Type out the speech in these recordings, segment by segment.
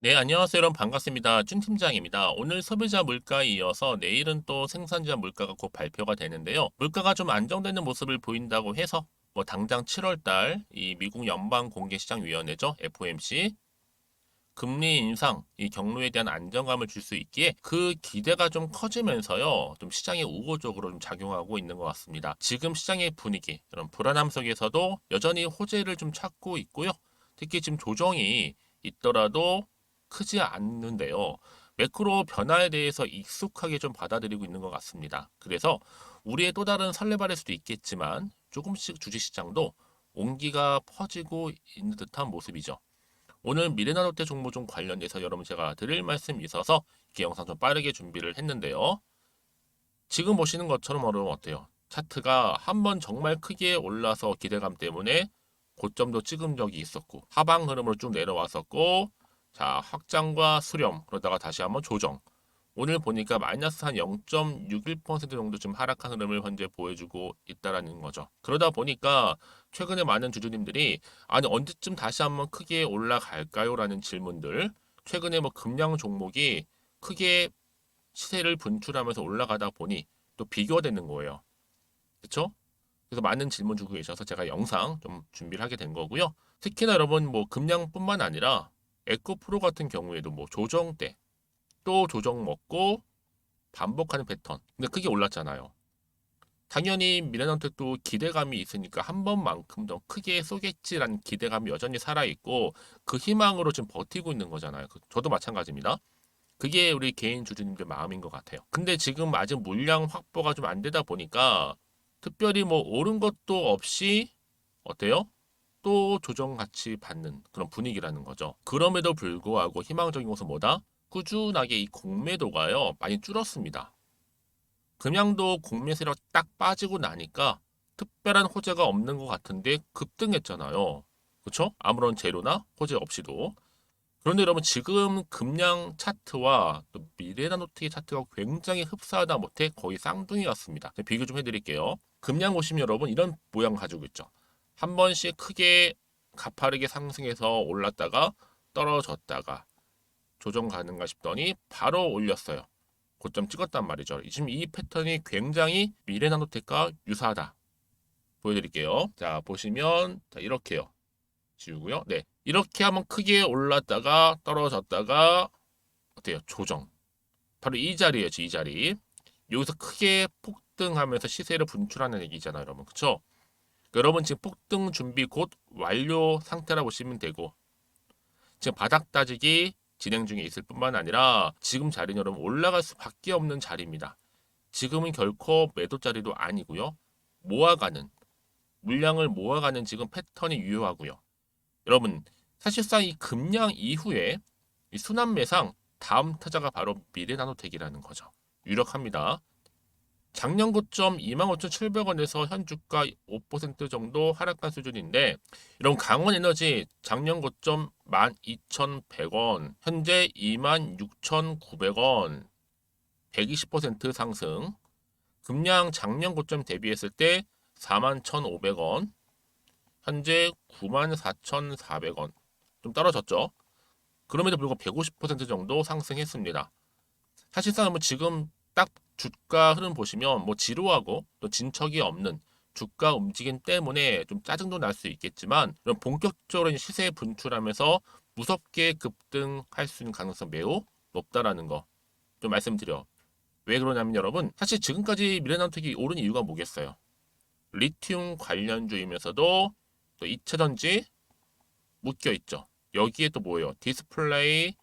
네, 안녕하세요. 여러분 반갑습니다. 준 팀장입니다. 오늘 소비자 물가에 이어서 내일은 또 생산자 물가가 곧 발표가 되는데요. 물가가 좀 안정되는 모습을 보인다고 해서 당장 7월 달 이 미국 연방공개시장위원회죠. FOMC 금리 인상, 이 경로에 대한 안정감을 줄 수 있기에 그 기대가 좀 커지면서요. 좀 시장에 우호적으로 좀 작용하고 있는 것 같습니다. 지금 시장의 분위기, 그런 불안함 속에서도 여전히 호재를 좀 찾고 있고요. 특히 지금 조정이 있더라도 크지 않는데요. 매크로 변화에 대해서 익숙하게 좀 받아들이고 있는 것 같습니다. 그래서 우리의 또 다른 설레발일 수도 있겠지만 조금씩 주식시장도 온기가 퍼지고 있는 듯한 모습이죠. 오늘 미래나노테 정보 좀 관련돼서 여러분 제가 드릴 말씀이 있어서 이렇게 영상 좀 빠르게 준비를 했는데요. 지금 보시는 것처럼 여러분 어때요? 차트가 한번 정말 크게 올라서 기대감 때문에 고점도 찍은 적이 있었고 하방 흐름으로 쭉 내려왔었고 자 확장과 수렴 그러다가 다시 한번 조정 오늘 보니까 마이너스 한 0.61% 정도 좀 하락한 흐름을 현재 보여주고 있다라는 거죠. 그러다 보니까 최근에 많은 주주님들이 아니 언제쯤 다시 한번 크게 올라갈까요? 라는 질문들 최근에 금량 종목이 크게 시세를 분출하면서 올라가다 보니 또 비교가 되는 거예요. 그렇죠? 그래서 많은 질문 주고 계셔서 제가 영상 좀 준비를 하게 된 거고요. 특히나 여러분 금량뿐만 아니라 에코프로 같은 경우에도 조정 때 또 조정 먹고 반복하는 패턴. 근데 크게 올랐잖아요. 당연히 미래넌텍도 기대감이 있으니까 한 번만큼 더 크게 쏘겠지라는 기대감이 여전히 살아있고 그 희망으로 지금 버티고 있는 거잖아요. 저도 마찬가지입니다. 그게 우리 개인 주주님들 마음인 것 같아요. 근데 지금 아직 물량 확보가 좀 안 되다 보니까 특별히 오른 것도 없이 어때요? 또 조정 같이 받는 그런 분위기라는 거죠. 그럼에도 불구하고 희망적인 것은 뭐다? 꾸준하게 이 공매도가요 많이 줄었습니다. 금양도 공매 세력 딱 빠지고 나니까 특별한 호재가 없는 것 같은데 급등했잖아요. 그렇죠? 아무런 재료나 호재 없이도. 그런데 여러분 지금 금양 차트와 또 미래나노트의 차트가 굉장히 흡사하다 못해 거의 쌍둥이 같습니다. 비교 좀 해드릴게요. 금양 보시면 여러분 이런 모양 가지고 있죠. 한 번씩 크게 가파르게 상승해서 올랐다가 떨어졌다가 조정 가는가 싶더니 바로 올렸어요. 고점 찍었단 말이죠. 지금 이 패턴이 굉장히 미래나노텍과 유사하다. 보여드릴게요. 자 보시면 자 이렇게요. 지우고요. 네. 이렇게 한번 크게 올랐다가 떨어졌다가 어때요? 조정. 바로 이 자리예요. 이 자리. 여기서 크게 폭등하면서 시세를 분출하는 얘기잖아요, 여러분. 그쵸? 여러분 지금 폭등 준비 곧 완료 상태라 보시면 되고 지금 바닥 따지기 진행 중에 있을 뿐만 아니라 지금 자리는 여러분 올라갈 수밖에 없는 자리입니다. 지금은 결코 매도 자리도 아니고요. 모아가는 물량을 모아가는 지금 패턴이 유효하고요. 여러분 사실상 이 급량 이후에 이 순환 매상 다음 타자가 바로 미래나노텍이라는 거죠. 유력합니다. 작년 고점 25,700원에서 현 주가 5% 정도 하락한 수준인데 이런 강원에너지 작년 고점 12,100원, 현재 26,900원, 120% 상승. 금량 작년 고점 대비했을 때 41,500원, 현재 94,400원. 좀 떨어졌죠. 그럼에도 불구하고 150% 정도 상승했습니다. 사실상 지금 딱 주가 흐름 보시면 지루하고 또 진척이 없는 주가 움직임 때문에 좀 짜증도 날 수 있겠지만 이런 본격적으로 시세 분출하면서 무섭게 급등할 수 있는 가능성 매우 높다라는 거 좀 말씀드려. 왜 그러냐면 여러분 사실 지금까지 미래나노텍이 오른 이유가 뭐겠어요? 리튬 관련주이면서도 또 2차 전지 묶여 있죠. 여기에 또 뭐예요? 디스플레이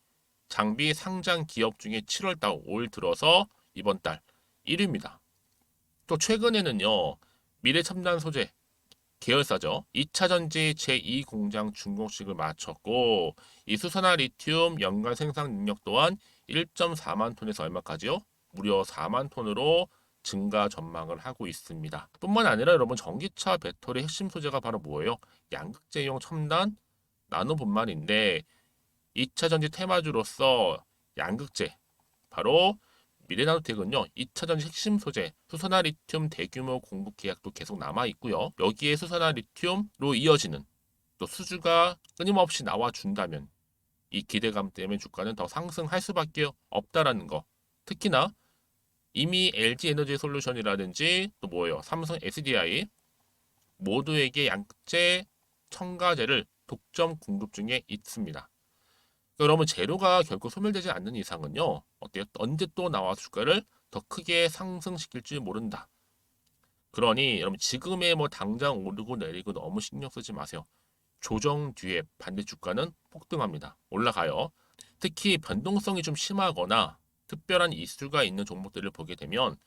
장비 상장 기업 중에 7월 달 올 들어서 이번 달 1위입니다. 또 최근에는요. 미래첨단 소재 계열사죠. 2차 전지 제2 공장 준공식을 마쳤고 이 수산화 리튬 연간 생산 능력 또한 1.4만 톤에서 얼마까지요? 무려 4만 톤으로 증가 전망을 하고 있습니다. 뿐만 아니라 여러분 전기차 배터리 핵심 소재가 바로 뭐예요? 양극재용 첨단 나노분말인데 2차 전지 테마주로서 양극재 바로 미래나노텍은요 2차 전지 핵심 소재 수소나 리튬 대규모 공급 계약도 계속 남아 있고요. 여기에 수소나 리튬으로 이어지는 또 수주가 끊임없이 나와 준다면 이 기대감 때문에 주가는 더 상승할 수밖에 없다라는 거. 특히나 이미 LG 에너지 솔루션이라든지 또 뭐예요? 삼성 SDI 모두에게 양재 첨가제를 독점 공급 중에 있습니다. 여러분 재료가 결코 소멸되지 않는 이상은요. 어때요? 언제 또 나와서 주가를 더 크게 상승시킬지 모른다. 그러니 여러분 지금의 뭐 당장 오르고 내리고 너무 신경 쓰지 마세요. 조정 뒤에 반대 주가는 폭등합니다. 올라가요. 특히 변동성이 좀 심하거나 특별한 이슈가 있는 종목들을 보게 되면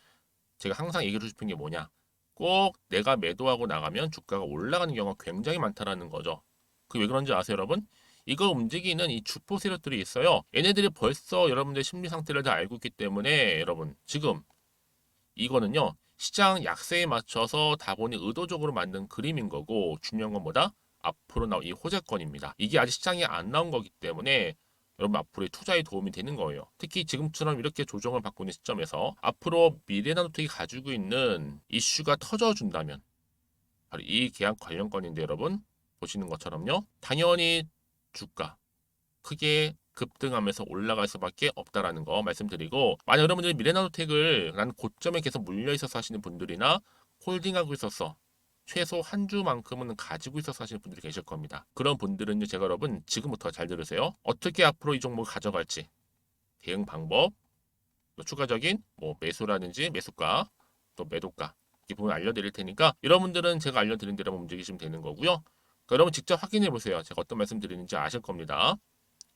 제가 항상 얘기해 주고 싶은 게 뭐냐. 꼭 내가 매도하고 나가면 주가가 올라가는 경우가 굉장히 많다라는 거죠. 그게 왜 그런지 아세요, 여러분? 이걸 움직이는 이 주포 세력들이 있어요. 얘네들이 벌써 여러분들 심리 상태를 다 알고 있기 때문에 여러분 지금 이거는요. 시장 약세에 맞춰서 다분히 의도적으로 만든 그림인 거고 중요한 건 뭐다? 앞으로 나올 이 호재권입니다. 이게 아직 시장에 안 나온 거기 때문에 여러분 앞으로의 투자에 도움이 되는 거예요. 특히 지금처럼 이렇게 조정을 받고 있는 시점에서 앞으로 미래나노텍이 가지고 있는 이슈가 터져준다면 바로 이 계약 관련건인데 여러분 보시는 것처럼요. 당연히 주가 크게 급등하면서 올라갈 수밖에 없다라는 거 말씀드리고 만약 여러분들이 미래나노텍을 난 고점에 계속 물려 있어서 하시는 분들이나 홀딩하고 있어서 최소 한 주만큼은 가지고 있어서 하시는 분들이 계실 겁니다. 그런 분들은 제가 여러분 지금부터 잘 들으세요. 어떻게 앞으로 이 종목을 가져갈지 대응 방법 또 추가적인 뭐 매수라든지 매수가 또 매도가 이 부분 알려드릴 테니까 여러분들은 제가 알려드린 대로 움직이시면 되는 거고요. 그러니까 여러분 직접 확인해 보세요. 제가 어떤 말씀 드리는지 아실 겁니다.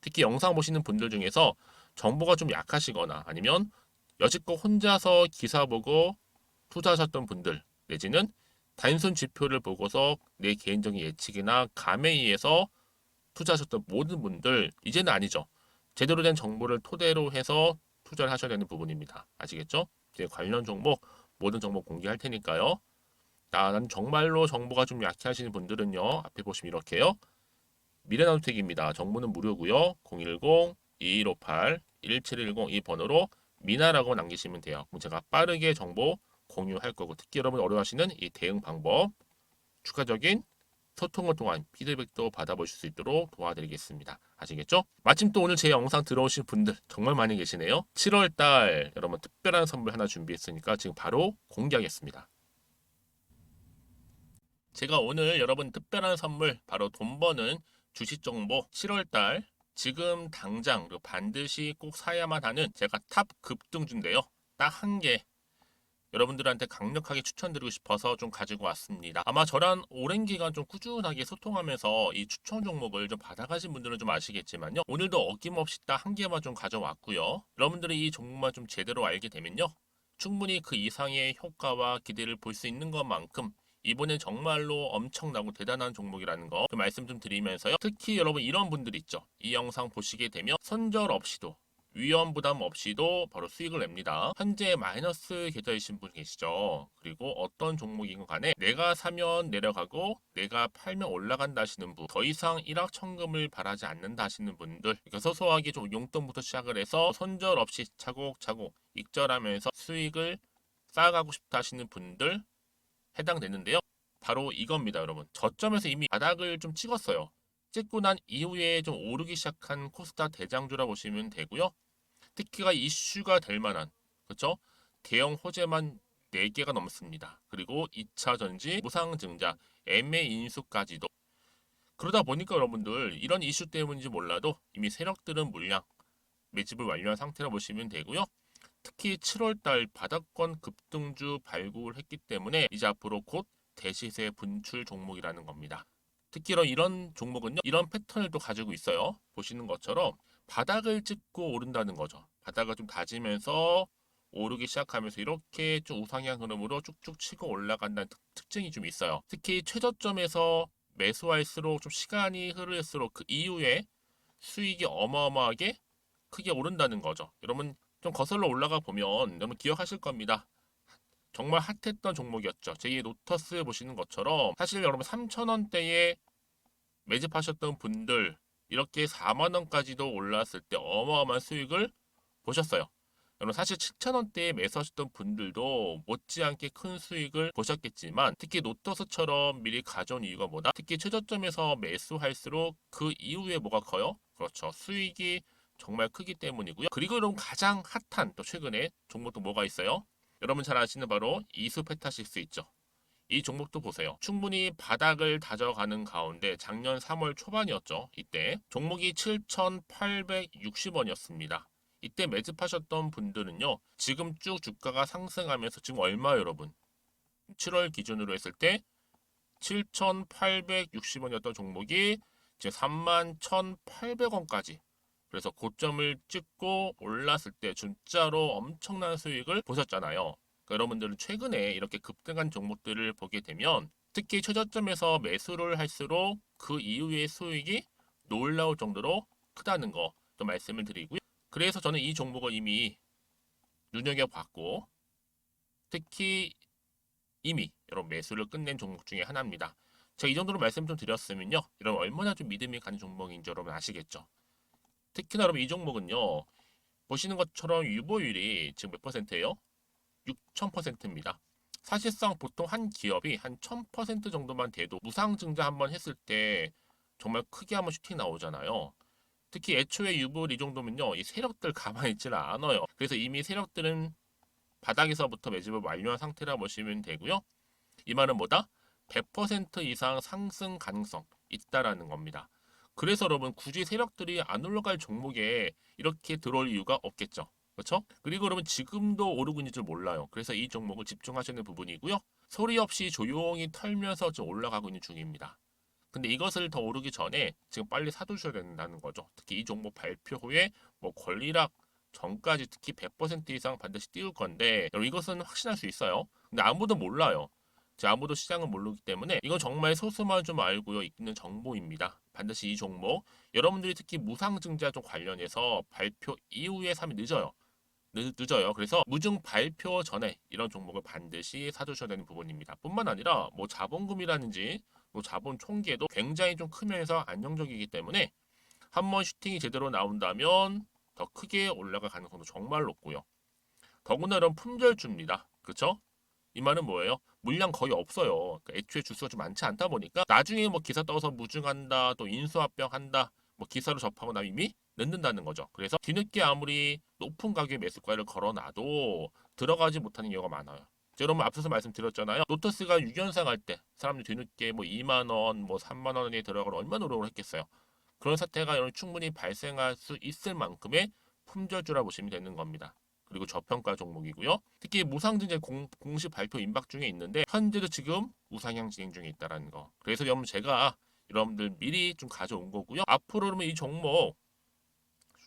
특히 영상 보시는 분들 중에서 정보가 좀 약하시거나 아니면 여지껏 혼자서 기사 보고 투자하셨던 분들 내지는 단순 지표를 보고서 내 개인적인 예측이나 감에 의해서 투자하셨던 모든 분들 이제는 아니죠. 제대로 된 정보를 토대로 해서 투자를 하셔야 되는 부분입니다. 아시겠죠? 이제 관련 종목 모든 정보 공개할 테니까요. 난 정말로 정보가 좀 약해 하시는 분들은요. 앞에 보시면 이렇게요. 미래나노텍입니다. 정보는 무료고요. 010-2158-1710 이 번호로 미나라고 남기시면 돼요. 그럼 제가 빠르게 정보 공유할 거고 특히 여러분 어려워하시는 이 대응 방법 추가적인 소통을 통한 피드백도 받아보실 수 있도록 도와드리겠습니다. 아시겠죠? 마침 또 오늘 제 영상 들어오신 분들 정말 많이 계시네요. 7월달 여러분 특별한 선물 하나 준비했으니까 지금 바로 공개하겠습니다. 제가 오늘 여러분 특별한 선물 바로 돈 버는 주식 정보 7월달 지금 당장 반드시 꼭 사야만 하는 제가 탑 급등주인데요. 딱 한 개 여러분들한테 강력하게 추천드리고 싶어서 좀 가지고 왔습니다. 아마 저랑 오랜 기간 좀 꾸준하게 소통하면서 이 추천 종목을 좀 받아가신 분들은 좀 아시겠지만요. 오늘도 어김없이 딱 한 개만 좀 가져왔고요. 여러분들이 이 종목만 좀 제대로 알게 되면요. 충분히 그 이상의 효과와 기대를 볼 수 있는 것만큼 이번엔 정말로 엄청나고 대단한 종목이라는 거 그 말씀 좀 드리면서요. 특히 여러분 이런 분들 있죠. 이 영상 보시게 되면 손절 없이도 위험 부담 없이도 바로 수익을 냅니다. 현재 마이너스 계좌이신 분 계시죠? 그리고 어떤 종목이건 간에 내가 사면 내려가고 내가 팔면 올라간다 하시는 분, 더 이상 일확천금을 바라지 않는다 하시는 분들, 그러니까 소소하게 좀 용돈부터 시작을 해서 손절 없이 차곡차곡 익절하면서 수익을 쌓아가고 싶다 하시는 분들 해당되는데요. 바로 이겁니다, 여러분. 저점에서 이미 바닥을 좀 찍었어요. 찍고 난 이후에 좀 오르기 시작한 코스닥 대장주라 보시면 되고요. 특히가 이슈가 될 만한 그렇죠? 대형 호재만 4개가 넘습니다. 그리고 2차 전지, 무상증자, MA 인수까지도 그러다 보니까 여러분들 이런 이슈 때문인지 몰라도 이미 세력들은 물량 매집을 완료한 상태라 보시면 되고요. 특히 7월달 바닥권 급등주 발굴을 했기 때문에 이제 앞으로 곧 대시세 분출 종목이라는 겁니다. 특히 이런 종목은요. 이런 패턴을 또 가지고 있어요. 보시는 것처럼 바닥을 찍고 오른다는 거죠. 바닥을 좀 다지면서 오르기 시작하면서 이렇게 좀 우상향 흐름으로 쭉쭉 치고 올라간다는 특징이 좀 있어요. 특히 최저점에서 매수할수록 좀 시간이 흐를수록 그 이후에 수익이 어마어마하게 크게 오른다는 거죠. 여러분 좀 거슬러 올라가 보면 여러분 기억하실 겁니다. 정말 핫했던 종목이었죠. 제2의 노터스 보시는 것처럼 사실 여러분 3,000원대에 매집하셨던 분들 이렇게 4만 원까지도 올랐을 때 어마어마한 수익을 보셨어요. 여러분 사실 7,000원대에 매수하셨던 분들도 못지않게 큰 수익을 보셨겠지만 특히 노터스처럼 미리 가져온 이유가 뭐다? 특히 최저점에서 매수할수록 그 이후에 뭐가 커요? 그렇죠. 수익이 정말 크기 때문이고요. 그리고 여러분 가장 핫한 또 최근에 종목도 뭐가 있어요? 여러분 잘 아시는 바로 이수페타시스 있죠. 이 종목도 보세요. 충분히 바닥을 다져가는 가운데 작년 3월 초반이었죠. 이때 종목이 7,860원이었습니다. 이때 매집하셨던 분들은요. 지금 쭉 주가가 상승하면서 지금 얼마 여러분? 7월 기준으로 했을 때 7,860원이었던 종목이 이제 31,800원까지 그래서 고점을 찍고 올랐을 때 진짜로 엄청난 수익을 보셨잖아요. 그러니까 여러분들은 최근에 이렇게 급등한 종목들을 보게 되면 특히 최저점에서 매수를 할수록 그 이후의 수익이 놀라울 정도로 크다는 거 또 말씀을 드리고요. 그래서 저는 이 종목을 이미 눈여겨봤고 특히 이미 여러분 매수를 끝낸 종목 중에 하나입니다. 제가 이 정도로 말씀 좀 드렸으면요. 여러분 얼마나 좀 믿음이 가는 종목인지 여러분 아시겠죠? 특히나 여러분 이 종목은요. 보시는 것처럼 유보율이 지금 몇 퍼센트예요? 6,000%입니다. 사실상 보통 한 기업이 한 1,000% 정도만 돼도 무상증자 한번 했을 때 정말 크게 한번 슈팅 나오잖아요. 특히 애초에 유보율 이 정도면요. 이 세력들 가만히 있지는 않아요. 그래서 이미 세력들은 바닥에서부터 매집을 완료한 상태라 보시면 되고요. 이 말은 뭐다? 100% 이상 상승 가능성 있다라는 겁니다. 그래서 여러분 굳이 세력들이 안 올라갈 종목에 이렇게 들어올 이유가 없겠죠. 그렇죠? 그리고 여러분 지금도 오르고 있는 줄 몰라요. 그래서 이 종목을 집중하시는 부분이고요. 소리 없이 조용히 털면서 좀 올라가고 있는 중입니다. 근데 이것을 더 오르기 전에 지금 빨리 사두셔야 된다는 거죠. 특히 이 종목 발표 후에 뭐 권리락 전까지 특히 100% 이상 반드시 띄울 건데 여러분 이것은 확신할 수 있어요. 근데 아무도 몰라요. 아무도 시장을 모르기 때문에 이건 정말 소수만 좀 알고 있는 정보입니다. 반드시 이 종목 여러분들이 특히 무상증자 좀 관련해서 발표 이후에 사면 늦어요. 늦어요. 그래서 무증 발표 전에 이런 종목을 반드시 사두셔야 되는 부분입니다. 뿐만 아니라 뭐 자본금이라든지 뭐 자본 총계도 굉장히 좀 크면서 안정적이기 때문에 한번 슈팅이 제대로 나온다면 더 크게 올라갈 가능성도 정말 높고요. 더구나 이런 품절주입니다. 그렇죠? 이 말은 뭐예요? 물량 거의 없어요. 그러니까 애초에 주수가 좀 많지 않다 보니까 나중에 뭐 기사 떠서 무증한다, 또 인수합병한다, 뭐 기사로 접하고 나면 이미 늦는다는 거죠. 그래서 뒤늦게 아무리 높은 가격의 매수가를 걸어놔도 들어가지 못하는 경우가 많아요. 여러분 앞서서 말씀드렸잖아요. 로터스가 6연상 할 때 사람들이 뒤늦게 뭐 2만 원, 뭐 3만 원에 들어가고 얼마나 노력을 했겠어요. 그런 사태가 충분히 발생할 수 있을 만큼의 품절주라 보시면 되는 겁니다. 그리고 저평가 종목이고요. 특히 무상증자 공식 발표 임박 중에 있는데 현재도 지금 우상향 진행 중에 있다는 거. 그래서 여러분 제가 여러분들 미리 좀 가져온 거고요. 앞으로 그러면 이 종목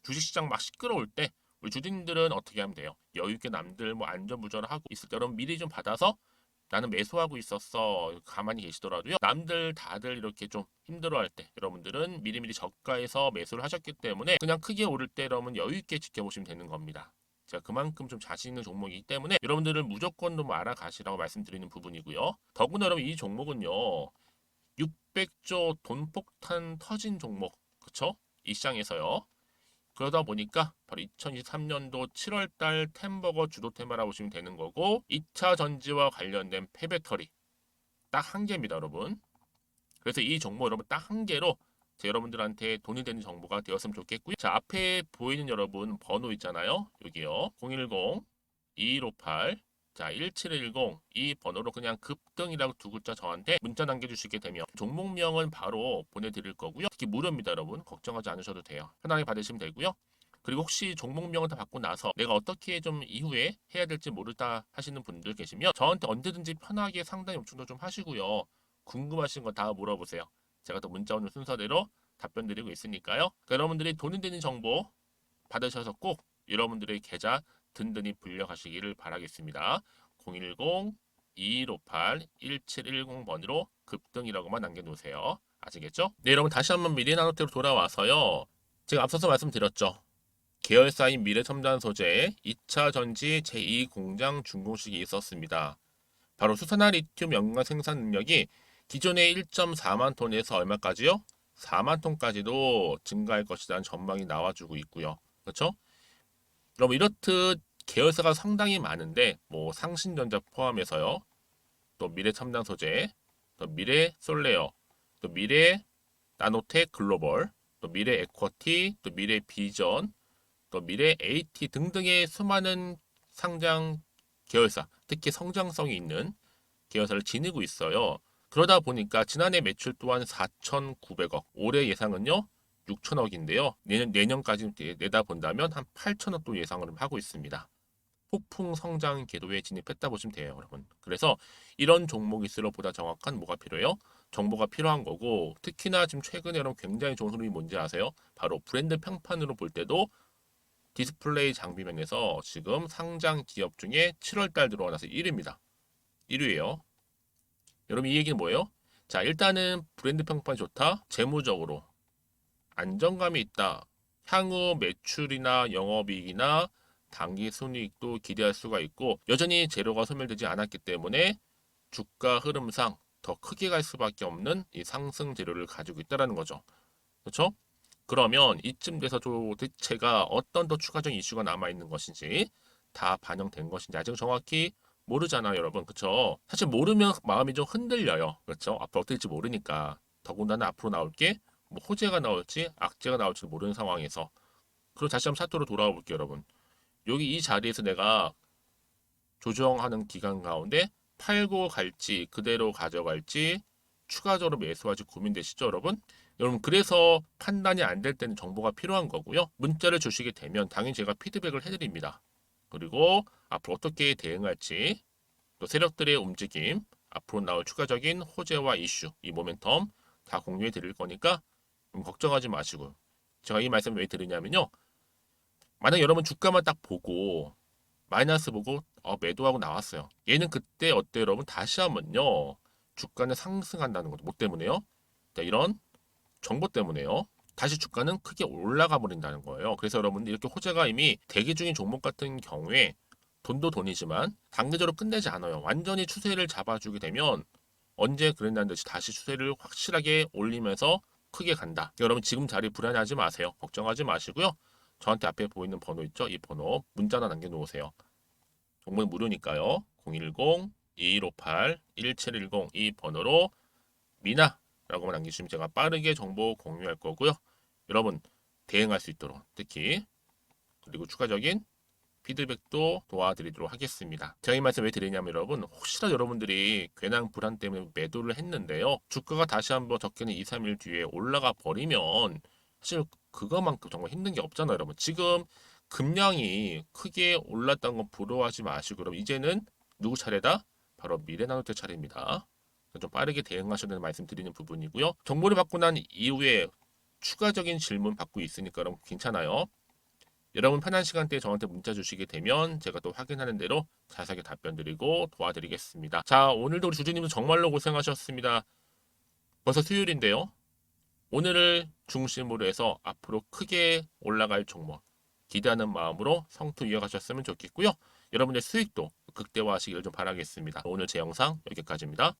주식시장 막 시끄러울 때 우리 주주님들은 어떻게 하면 돼요? 여유 있게 남들 뭐 안전부전을 하고 있을 때 여러분 미리 좀 받아서 나는 매수하고 있었어 가만히 계시더라도요. 남들 다들 이렇게 좀 힘들어할 때 여러분들은 미리미리 저가에서 매수를 하셨기 때문에 그냥 크게 오를 때 여러분 여유 있게 지켜보시면 되는 겁니다. 제가 그만큼 좀 자신 있는 종목이기 때문에 여러분들은 무조건 좀 알아가시라고 말씀드리는 부분이고요. 더구나 여러분 이 종목은요. 600조 돈폭탄 터진 종목 그쵸? 이 시장에서요. 그러다 보니까 바로 2023년도 7월달 템버거 주도 테마라고 보시면 되는 거고 2차 전지와 관련된 폐배터리 딱 한 개입니다 여러분. 그래서 이 정보 여러분 딱 한 개로 여러분들한테 돈이 되는 정보가 되었으면 좋겠고요. 자 앞에 보이는 여러분 번호 있잖아요. 여기요. 010-2158 자 1710 이 번호로 그냥 급등이라고 두 글자 저한테 문자 남겨주시게 되면 종목명은 바로 보내드릴 거고요. 특히 무료입니다 여러분. 걱정하지 않으셔도 돼요. 편하게 받으시면 되고요. 그리고 혹시 종목명을 다 받고 나서 내가 어떻게 좀 이후에 해야 될지 모르다 하시는 분들 계시면 저한테 언제든지 편하게 상담 요청도 좀 하시고요. 궁금하신 거 다 물어보세요. 제가 또 문자 오는 순서대로 답변 드리고 있으니까요. 그러니까 여러분들이 돈이 되는 정보 받으셔서 꼭 여러분들의 계좌 든든히 불려가시기를 바라겠습니다. 010-2158-1710번으로 급등이라고만 남겨놓으세요. 아시겠죠? 네, 여러분 다시 한번 미래 나노테로 돌아와서요. 제가 앞서서 말씀드렸죠. 계열사인 미래첨단 소재 2차 전지 제2공장 준공식이 있었습니다. 바로 수산화 리튬 연관 생산 능력이 기존의 1.4만 톤에서 얼마까지요? 4만 톤까지도 증가할 것이라는 전망이 나와주고 있고요. 그렇죠? 여러분 이렇듯 계열사가 상당히 많은데 뭐 상신전자 포함해서요. 또 미래첨단 소재, 또 미래솔레어, 또 미래 나노텍 글로벌, 또 또 미래 에쿼티, 또 미래 비전, 또 미래 AT 등등의 수많은 상장 계열사, 특히 성장성이 있는 계열사를 지니고 있어요. 그러다 보니까 지난해 매출 또한 4,900억, 올해 예상은요 6천억인데요. 내년까지 내다본다면 한 8천억 도 예상을 하고 있습니다. 폭풍 성장 궤도에 진입했다 보시면 돼요, 여러분. 그래서 이런 종목일수록 보다 정확한 뭐가 필요해요? 정보가 필요한 거고, 특히나 지금 최근에 여러분 굉장히 좋은 흐름이 뭔지 아세요? 바로 브랜드 평판으로 볼 때도 디스플레이 장비 면에서 지금 상장 기업 중에 7월 달 들어와서 1위입니다. 1위예요. 여러분 이 얘기는 뭐예요? 자, 일단은 브랜드 평판이 좋다. 재무적으로 안정감이 있다. 향후 매출이나 영업이익이나 당기 순이익도 기대할 수가 있고 여전히 재료가 소멸되지 않았기 때문에 주가 흐름상 더 크게 갈 수밖에 없는 이 상승 재료를 가지고 있다는 거죠. 그렇죠? 그러면 이쯤 돼서 도대체가 어떤 더 추가적인 이슈가 남아 있는 것인지 다 반영된 것인지 아직 정확히 모르잖아요, 여러분. 그렇죠? 사실 모르면 마음이 좀 흔들려요. 그렇죠? 앞으로 어떻게 될지 모르니까. 더군다나 앞으로 나올 게 뭐 호재가 나올지 악재가 나올지 모르는 상황에서 그리고 다시 한번 사토로 돌아와 볼게요, 여러분. 여기 이 자리에서 내가 조정하는 기간 가운데 팔고 갈지 그대로 가져갈지 추가적으로 매수할지 고민되시죠, 여러분? 여러분 그래서 판단이 안 될 때는 정보가 필요한 거고요. 문자를 주시게 되면 당연히 제가 피드백을 해드립니다. 그리고 앞으로 어떻게 대응할지 또 세력들의 움직임 앞으로 나올 추가적인 호재와 이슈 이 모멘텀 다 공유해 드릴 거니까 걱정하지 마시고 제가 이 말씀 왜 드리냐면요. 만약 여러분 주가만 딱 보고 마이너스 보고 매도하고 나왔어요. 얘는 그때 어때요, 여러분? 다시 한번요. 주가는 상승한다는 것도 뭐 때문에요? 자, 이런 정보 때문에요. 다시 주가는 크게 올라가 버린다는 거예요. 그래서 여러분들 이렇게 호재가 이미 대기 중인 종목 같은 경우에 돈도 돈이지만 단기적으로 끝내지 않아요. 완전히 추세를 잡아주게 되면 언제 그랬냐는 듯이 다시 추세를 확실하게 올리면서 크게 간다. 여러분 지금 자리 불안해하지 마세요. 걱정하지 마시고요. 저한테 앞에 보이는 번호 있죠? 이 번호 문자나 남겨놓으세요. 정보는 무료니까요. 010-2158-1710 이 번호로 미나라고만 남기시면 제가 빠르게 정보 공유할 거고요. 여러분 대응할 수 있도록 특히 그리고 추가적인 피드백도 도와드리도록 하겠습니다. 제가 이 말씀 왜 드리냐면 여러분 혹시나 여러분들이 괜한 불안 때문에 매도를 했는데요. 주가가 다시 한번 적게는 2, 3일 뒤에 올라가 버리면 사실 그거만큼 정말 힘든 게 없잖아요, 여러분. 지금 금량이 크게 올랐다는 건 부러워하지 마시고 그럼 이제는 누구 차례다? 바로 미래나노테 차례입니다. 좀 빠르게 대응하셔야 되는 말씀 드리는 부분이고요. 정보를 받고 난 이후에 추가적인 질문 받고 있으니까 여러분 괜찮아요. 여러분 편한 시간대에 저한테 문자 주시게 되면 제가 또 확인하는 대로 자세하게 답변 드리고 도와드리겠습니다. 자, 오늘도 우리 주주님은 정말로 고생하셨습니다. 벌써 수요일인데요. 오늘을 중심으로 해서 앞으로 크게 올라갈 종목 기대하는 마음으로 성투 이어가셨으면 좋겠고요. 여러분의 수익도 극대화하시기를 좀 바라겠습니다. 오늘 제 영상 여기까지입니다.